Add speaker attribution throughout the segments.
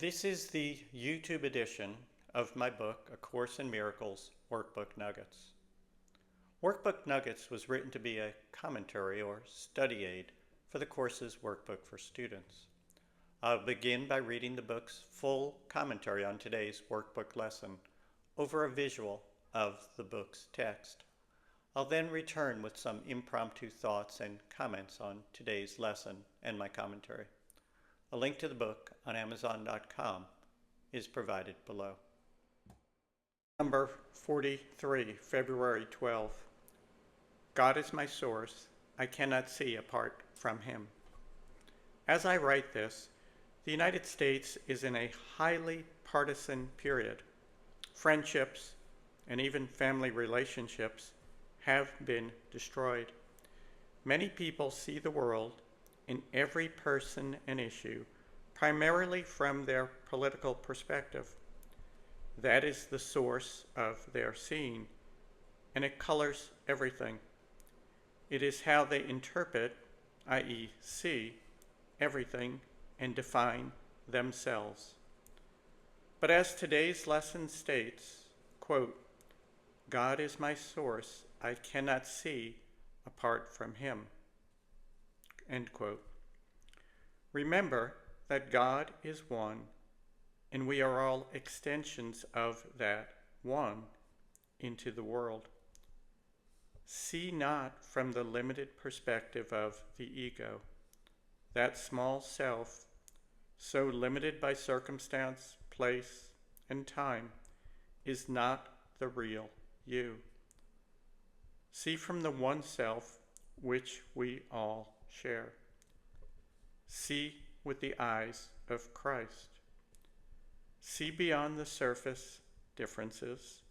Speaker 1: This is the YouTube edition of my book, A Course in Miracles Workbook Nuggets. Workbook Nuggets was written to be a commentary or study aid for the course's workbook for students. I'll begin by reading the book's full commentary on today's workbook lesson over a visual of the book's text. I'll then return with some impromptu thoughts and comments on today's lesson and my commentary. A link to the book on Amazon.com is provided below. Number 43, February 12. God is my source. I cannot see apart from Him. As I write this, the United States is in a highly partisan period. Friendships and even family relationships have been destroyed. Many people see the world in every person and issue, primarily from their political perspective. That is the source of their seeing, and it colors everything. It is how they interpret, i.e., see, everything and define themselves. But as today's lesson states, quote, God is my source, I cannot see apart from Him. End quote. Remember that God is one, and we are all extensions of that one into the world. See not from the limited perspective of the ego, that small self, so limited by circumstance, place, and time, is not the real you. See from the one self which we all share. See with the eyes of Christ. See beyond the surface differences,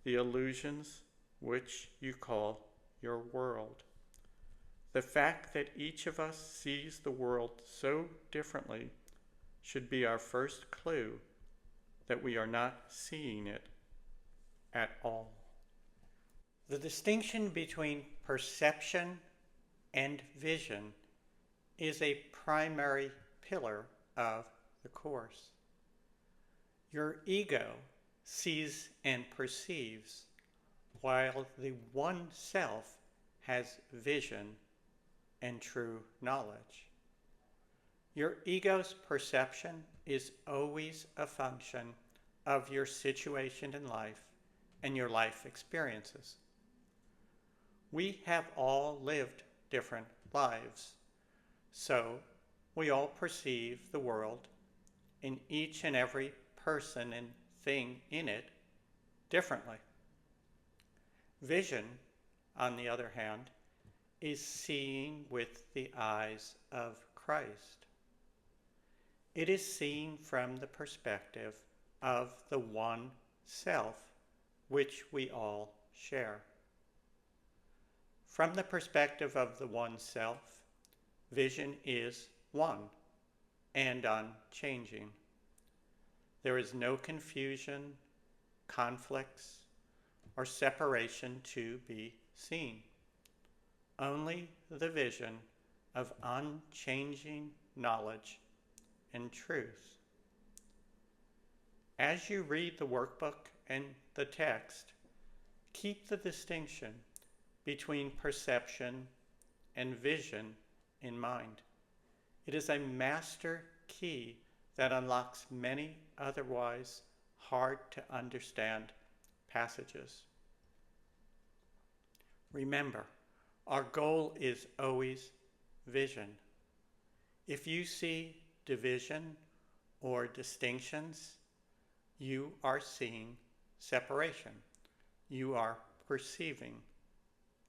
Speaker 1: the illusions which you call your world. The fact that each of us sees the world so differently should be our first clue that we are not seeing it at all. The distinction between perception and vision is a primary pillar of the Course. Your ego sees and perceives, while the one self has vision and true knowledge. Your ego's perception is always a function of your situation in life and your life experiences. We have all lived different lives, so we all perceive the world and each and every person and thing in it differently. Vision, on the other hand, is seeing with the eyes of Christ. It is seen from the perspective of the one self which we all share. From the perspective of the one self, vision is one and unchanging. There is no confusion, conflicts, or separation to be seen. Only the vision of unchanging knowledge and truth. As you read the workbook and the text, keep the distinction between perception and vision in mind. It is a master key that unlocks many otherwise hard to understand passages. Remember, our goal is always vision. If you see division or distinctions, you are seeing separation. You are perceiving.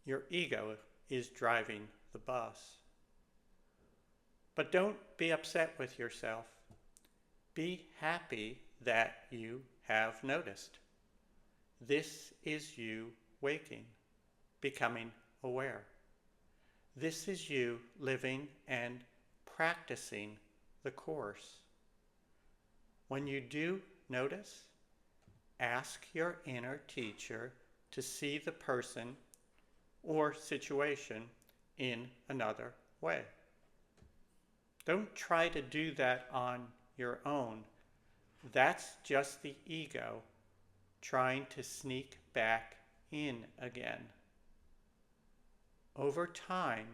Speaker 1: Your ego is driving the bus. But don't be upset with yourself. Be happy that you have noticed. This is you waking, becoming aware. This is you living and practicing the Course. When you do notice, ask your inner teacher to see the person or situation in another way. Don't try to do that on your own That's just the ego trying to sneak back in again. Over time,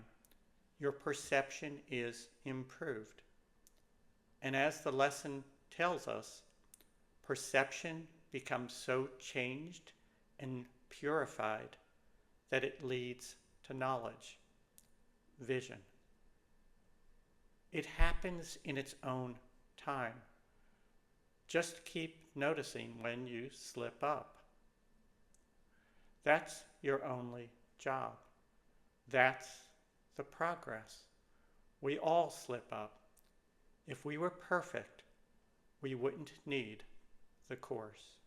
Speaker 1: your perception is improved. And as the lesson tells us, perception becomes so changed and purified that it leads to knowledge, vision. It happens in its own time. Just keep noticing when you slip up. That's your only job. That's the progress. We all slip up. If we were perfect, we wouldn't need the course.